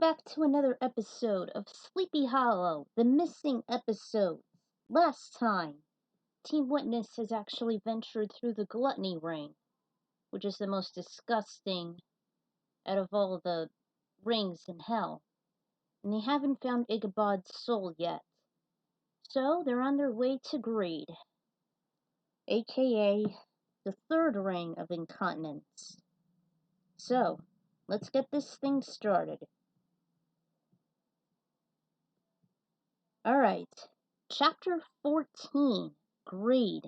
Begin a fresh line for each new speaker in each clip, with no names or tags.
back to another episode of Sleepy Hollow, the missing episodes. Last time, Team Witness has actually ventured through the Gluttony Ring, which is the most disgusting out of all the rings in hell, and they haven't found Ichabod's soul yet. So they're on their way to Greed, aka the third ring of incontinence. So, let's get this thing started. Alright, Chapter 14, Greed.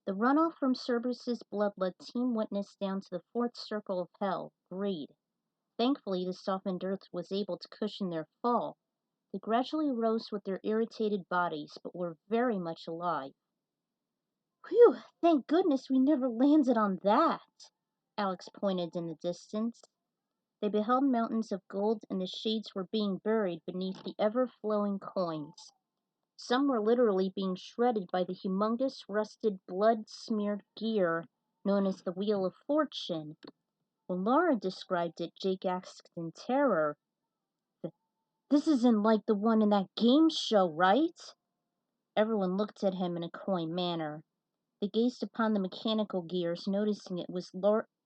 The runoff from Cerberus's blood led Team Witness down to the fourth circle of hell, Greed. Thankfully, the softened earth was able to cushion their fall. They gradually rose with their irritated bodies, but were very much alive. Whew, thank goodness we never landed on that, Alex pointed in the distance. They beheld mountains of gold, and the shades were being buried beneath the ever-flowing coins. Some were literally being shredded by the humongous, rusted, blood-smeared gear known as the Wheel of Fortune. When Laura described it, Jake asked in terror, "This isn't like the one in that game show, right?" Everyone looked at him in a coy manner. They gazed upon the mechanical gears, noticing it was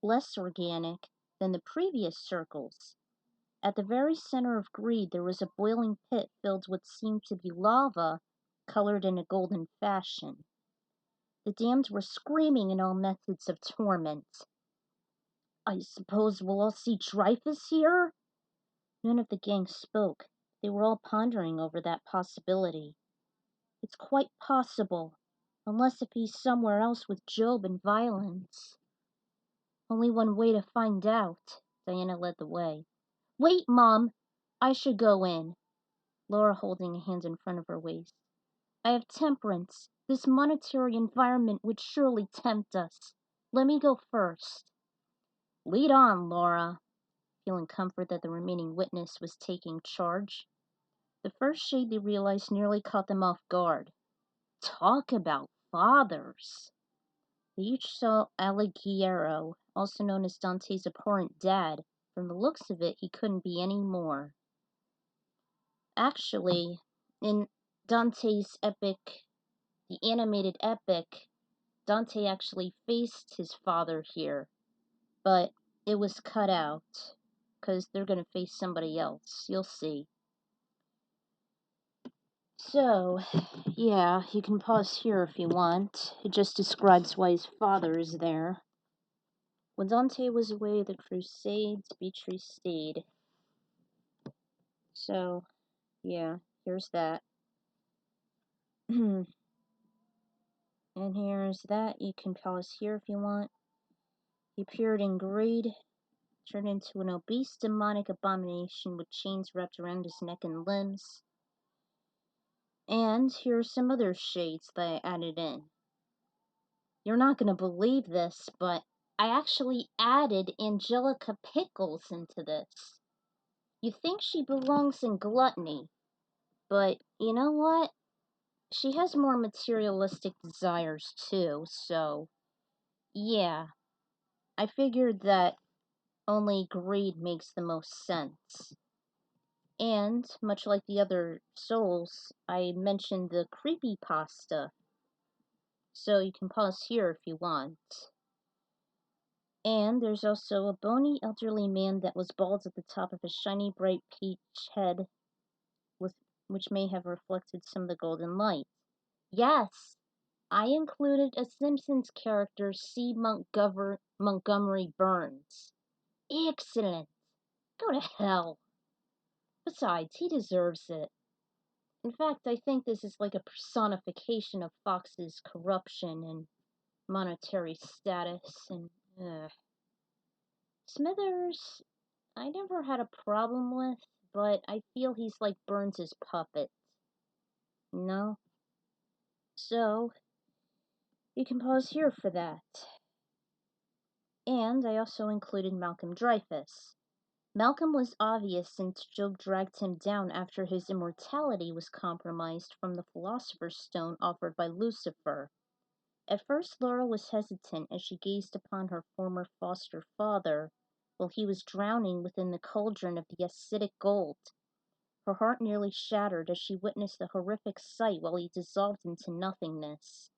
less organic than the previous circles. At the very center of Greed there was a boiling pit filled with what seemed to be lava, colored in a golden fashion. The damned were screaming in all methods of torment. "I suppose we'll all see Dreyfus here?" None of the gang spoke. They were all pondering over that possibility. "It's quite possible, unless if he's somewhere else with Job and Violence." "Only one way to find out." Diana led the way. "Wait, Mom! I should go in." Laura holding a hand in front of her waist. "I have temperance. This monetary environment would surely tempt us. Let me go first." "Lead on, Laura," feeling comfort that the remaining witness was taking charge. The first shade they realized nearly caught them off guard. Talk about fathers! They each saw Alighiero, also known as Dante's abhorrent dad. From the looks of it, he couldn't be any more. Actually, in Dante's epic, the animated epic, Dante actually faced his father here, but it was cut out, because they're going to face somebody else. You'll see. So, yeah, you can pause here if you want. It just describes why his father is there. When Dante was away, the Crusades, Beatrice stayed. So, yeah, here's that. And here's that. You can pause here if you want. He appeared in Greed, turned into an obese demonic abomination with chains wrapped around his neck and limbs. And here are some other shades that I added in. You're not going to believe this, but I actually added Angelica Pickles into this. You think she belongs in Gluttony, but you know what? She has more materialistic desires too, so yeah. I figured that only Greed makes the most sense. And, much like the other souls, I mentioned the creepypasta. So you can pause here if you want. And there's also a bony elderly man that was bald at the top of a shiny bright peach head, which may have reflected some of the golden light. Yes, I included a Simpsons character, C. Montgomery Burns. Excellent. Go to hell. Besides, he deserves it. In fact, I think this is like a personification of Fox's corruption and monetary status and Smithers, I never had a problem with, but I feel he's like Burns' puppet. No? So, you can pause here for that. And I also included Malcolm Dreyfus. Malcolm was obvious since Job dragged him down after his immortality was compromised from the Philosopher's Stone offered by Lucifer. At first Laura was hesitant as she gazed upon her former foster father, while he was drowning within the cauldron of the acidic gold. Her heart nearly shattered as she witnessed the horrific sight while he dissolved into nothingness.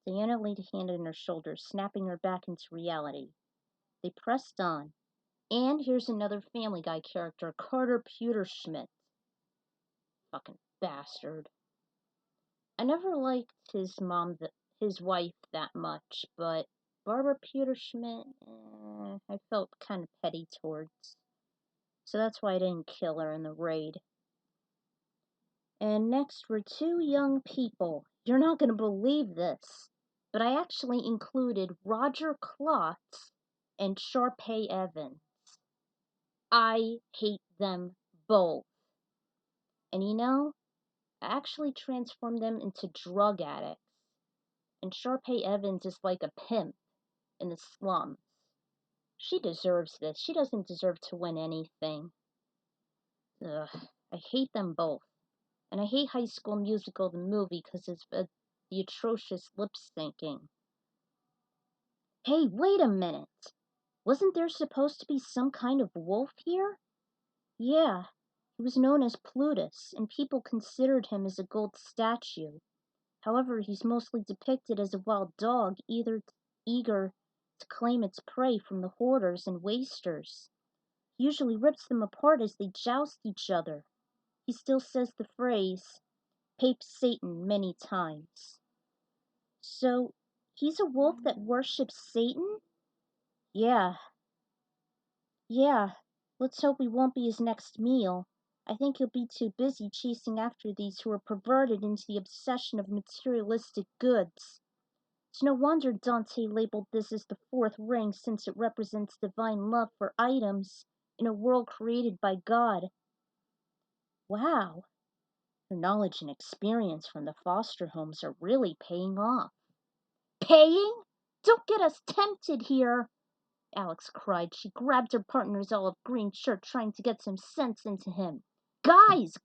Diana laid a hand on her shoulder, snapping her back into reality. They pressed on. And here's another Family Guy character, Carter Pewterschmidt. Fucking bastard. I never liked his wife that much, but Barbara Pewterschmidt, I felt kind of petty towards. So that's why I didn't kill her in the raid. And next were two young people. You're not going to believe this, but I actually included Roger Klotz and Sharpay Evans. I hate them both. And you know, I actually transformed them into drug addicts. And Sharpay Evans is like a pimp in the slums. She deserves this. She doesn't deserve to win anything. Ugh, I hate them both. And I hate High School Musical, the movie, because it's the atrocious lip syncing. Hey, wait a minute. Wasn't there supposed to be some kind of wolf here? Yeah, he was known as Plutus, and people considered him as a gold statue. However, he's mostly depicted as a wild dog, eager to claim its prey from the hoarders and wasters. He usually rips them apart as they joust each other. He still says the phrase, "Pape Satan," many times. So, he's a wolf that worships Satan? Yeah. Let's hope we won't be his next meal. I think he'll be too busy chasing after these who are perverted into the obsession of materialistic goods. It's no wonder Dante labeled this as the fourth ring, since it represents divine love for items in a world created by God. Wow, her knowledge and experience from the foster homes are really paying off. Paying? Don't get us tempted here, Alex cried. She grabbed her partner's olive green shirt, trying to get some sense into him. Guys!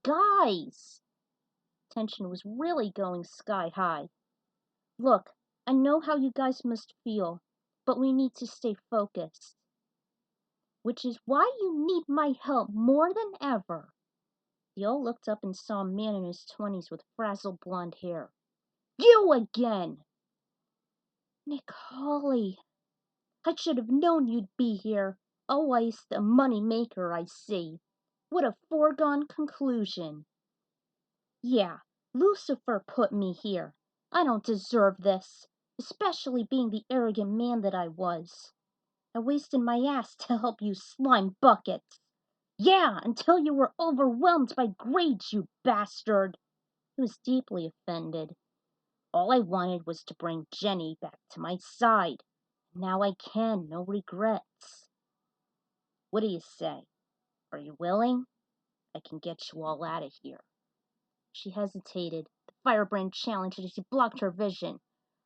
Tension was really going sky high. Look, I know how you guys must feel, but we need to stay focused. Which is why you need my help more than ever. They all looked up and saw a man in his 20s with frazzled blonde hair. You again! Nick Hawley. I should have known you'd be here. Always the money maker, I see. What a foregone conclusion. Yeah, Lucifer put me here. I don't deserve this, especially being the arrogant man that I was. I wasted my ass to help you slime buckets. Yeah, until you were overwhelmed by grades, you bastard. He was deeply offended. All I wanted was to bring Jenny back to my side. Now I can, no regrets. What do you say? Are you willing? I can get you all out of here. She hesitated. The firebrand challenged as he blocked her vision.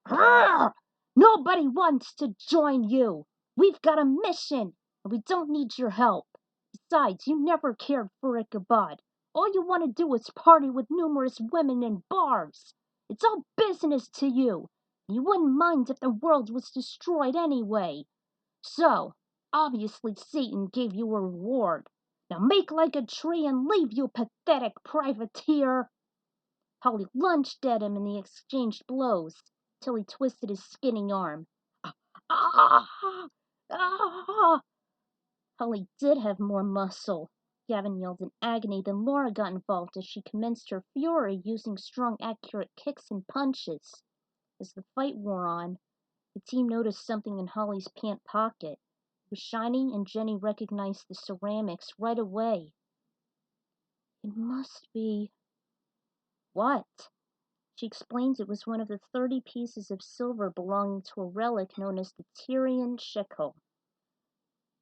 Rrr! Nobody wants to join you. We've got a mission, and we don't need your help. Besides, you never cared for Ichabod. All you want to do is party with numerous women in bars. It's all business to you. You wouldn't mind if the world was destroyed anyway. So, obviously Satan gave you a reward. Now make like a tree and leave, you pathetic privateer. Holly lunged at him and they exchanged blows till he twisted his skinny arm. Ah! Ah! Holly did have more muscle. Gavin yelled in agony, then Laura got involved as she commenced her fury, using strong, accurate kicks and punches. As the fight wore on, the team noticed something in Holly's pant pocket. It was shiny, and Jenny recognized the ceramics right away. It must be... What? She explains it was one of the 30 pieces of silver belonging to a relic known as the Tyrian shekel.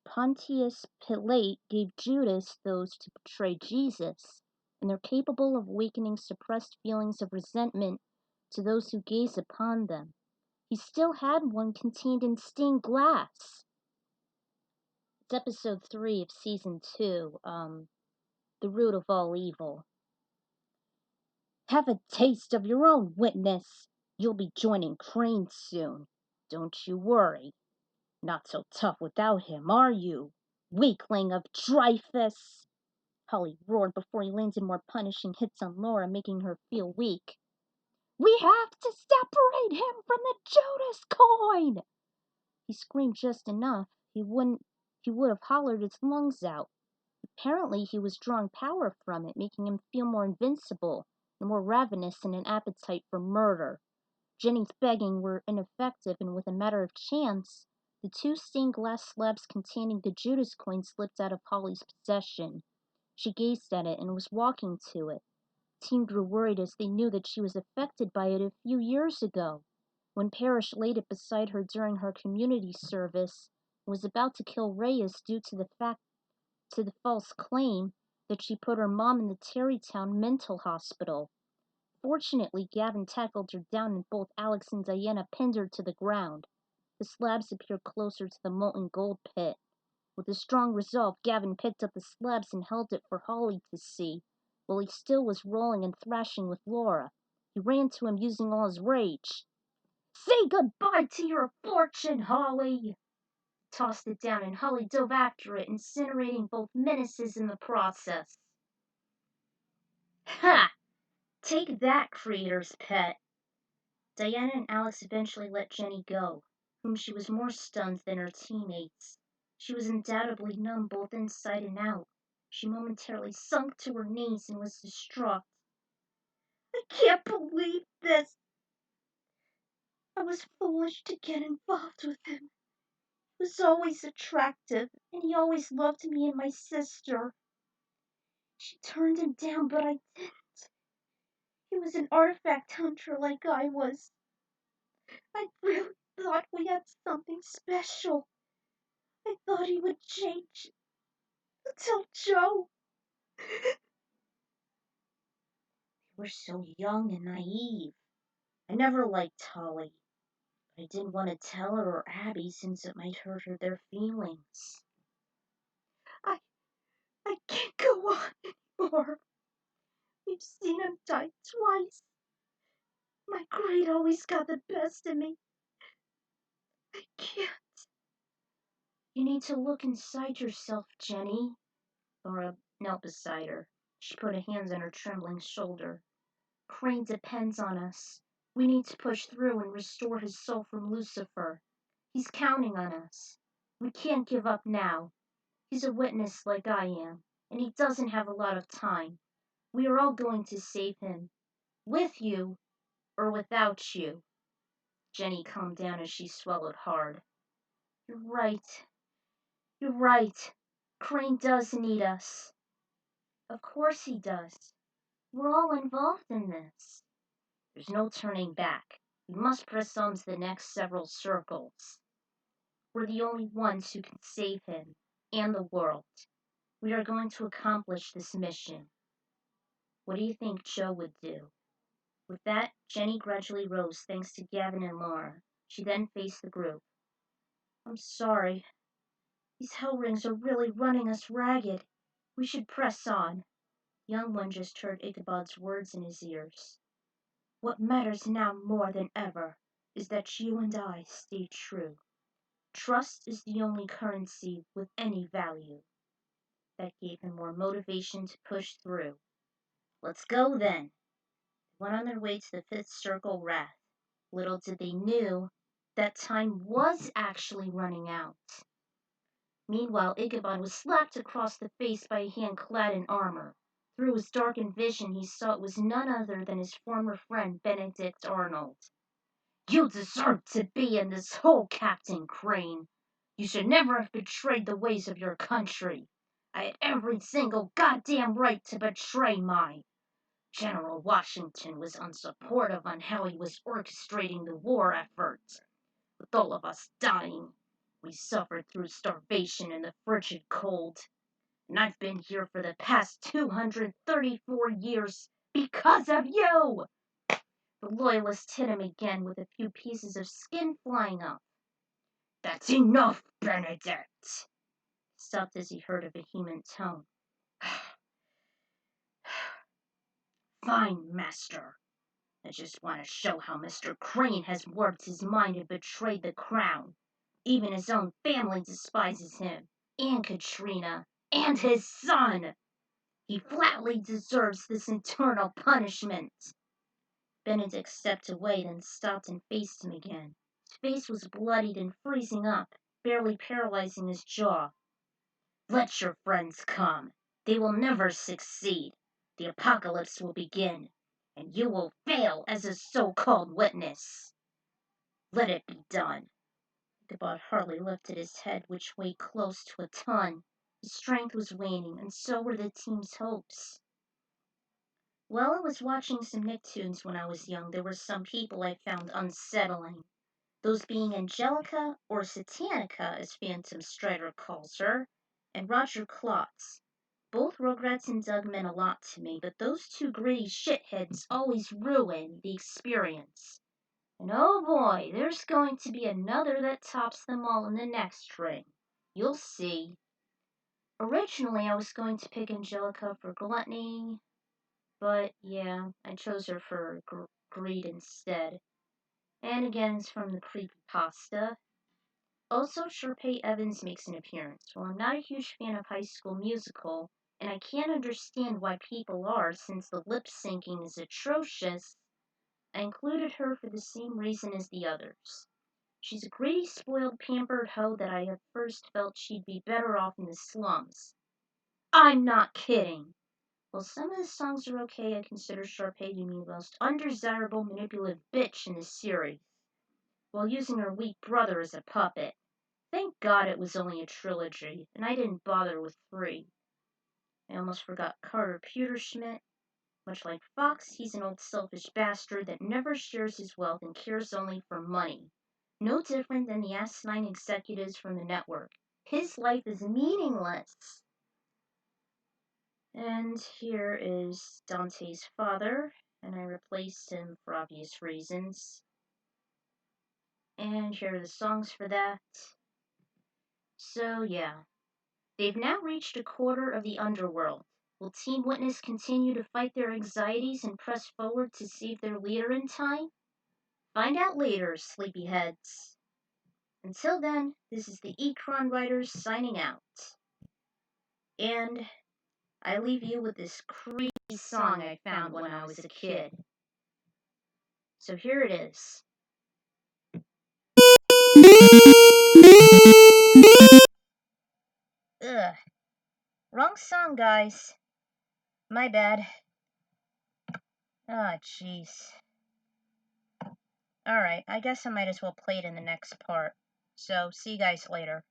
Pontius Pilate gave Judas those to betray Jesus, and they're capable of awakening suppressed feelings of resentment to those who gaze upon them. He still had one contained in stained glass. It's episode 3 of season 2, The Root of All Evil. Have a taste of your own, witness. You'll be joining Crane soon. Don't you worry. Not so tough without him, are you? Weakling of Dreyfus! Holly roared before he landed more punishing hits on Laura, making her feel weak. We have to separate him from the Judas coin! He screamed just enough. He would have hollered his lungs out. Apparently he was drawing power from it, making him feel more invincible and more ravenous in an appetite for murder. Jenny's begging were ineffective, and with a matter of chance, the 2 stained glass slabs containing the Judas coin slipped out of Holly's possession. She gazed at it and was walking to it. The team grew worried as they knew that she was affected by it a few years ago, when Parrish laid it beside her during her community service and was about to kill Reyes due to the false claim that she put her mom in the Terrytown mental hospital. Fortunately, Gavin tackled her down and both Alex and Diana pinned her to the ground. The slabs appeared closer to the molten gold pit. With a strong resolve, Gavin picked up the slabs and held it for Holly to see, while he still was rolling and thrashing with Laura. He ran to him using all his rage. Say goodbye to your fortune, Holly! Tossed it down and Holly dove after it, incinerating both menaces in the process. Ha! Take that, creator's pet! Diana and Alex eventually let Jenny go, whom she was more stunned than her teammates. She was undoubtedly numb both inside and out. She momentarily sunk to her knees and was distraught. I can't believe this. I was foolish to get involved with him. He was always attractive, and he always loved me and my sister. She turned him down, but I didn't. He was an artifact hunter like I was. I really thought we had something special. I thought he would change until Joe. You were so young and naive. I never liked Holly, but I didn't want to tell her or Abby since it might hurt their feelings. I can't go on anymore. We've seen him die twice. My greed always got the best of me. I can't. You need to look inside yourself, Jenny. Laura knelt beside her. She put her hands on her trembling shoulder. Crane depends on us. We need to push through and restore his soul from Lucifer. He's counting on us. We can't give up now. He's a witness like I am, and he doesn't have a lot of time. We are all going to save him. With you, or without you. Jenny calmed down as she swallowed hard. You're right. You're right. Crane does need us. Of course he does. We're all involved in this. There's no turning back. We must press on to the next several circles. We're the only ones who can save him and the world. We are going to accomplish this mission. What do you think Joe would do? With that, Jenny gradually rose thanks to Gavin and Laura. She then faced the group. I'm sorry. These hell rings are really running us ragged. We should press on. The young one just heard Ichabod's words in his ears. What matters now more than ever is that you and I stay true. Trust is the only currency with any value. That gave him more motivation to push through. Let's go then. They went on their way to the fifth circle wrath. Little did they know that time was actually running out. Meanwhile, Ichabod was slapped across the face by a hand clad in armor. Through his darkened vision, he saw it was none other than his former friend, Benedict Arnold. You deserve to be in this hole, Captain Crane. You should never have betrayed the ways of your country. I had every single goddamn right to betray mine. General Washington was unsupportive on how he was orchestrating the war effort. With all of us dying, we suffered through starvation in the frigid cold. And I've been here for the past 234 years because of you! The loyalist hit him again with a few pieces of skin flying up. That's enough, Benedict! He stopped as he heard a vehement tone. Fine, Master. I just want to show how Mr. Crane has warped his mind and betrayed the crown. Even his own family despises him, and Katrina and his son. He flatly deserves this eternal punishment. Benedict stepped away, then stopped and faced him again. His face was bloodied and freezing up, barely paralyzing his jaw. Let your friends come. They will never succeed. The apocalypse will begin, and you will fail as a so-called witness. Let it be done. Ichabod hardly lifted his head, which weighed close to a ton. His strength was waning, and so were the team's hopes. While I was watching some Nicktoons when I was young, there were some people I found unsettling. Those being Angelica, or Satanica, as Phantom Strider calls her, and Roger Klotz. Both Rugrats and Doug meant a lot to me, but those two greedy shitheads always ruin the experience. And oh boy, there's going to be another that tops them all in the next ring. You'll see. Originally, I was going to pick Angelica for gluttony, but yeah, I chose her for greed instead. And again, it's from the creepypasta. Also, Sharpay Evans makes an appearance. While I'm not a huge fan of High School Musical, and I can't understand why people are since the lip syncing is atrocious, I included her for the same reason as the others. She's a greedy, spoiled, pampered hoe that I at first felt she'd be better off in the slums. I'm not kidding! While some of the songs are okay, I consider Sharpay to be the most undesirable, manipulative bitch in the series, while using her weak brother as a puppet. Thank God it was only a trilogy, and I didn't bother with 3. I almost forgot Carter Pewterschmidt. Much like Fox, he's an old selfish bastard that never shares his wealth and cares only for money. No different than the asinine executives from the network. His life is meaningless. And here is Dante's father, and I replaced him for obvious reasons. And here are the songs for that. So yeah, they've now reached a quarter of the underworld. Will Team Witness continue to fight their anxieties and press forward to save their leader in time? Find out later, sleepyheads. Until then, this is the Ecron Writers signing out. And I leave you with this creepy song I found when I was a kid. So here it is. Ugh. Wrong song, guys. My bad. Ah, jeez. Alright, I guess I might as well play it in the next part. So, see you guys later.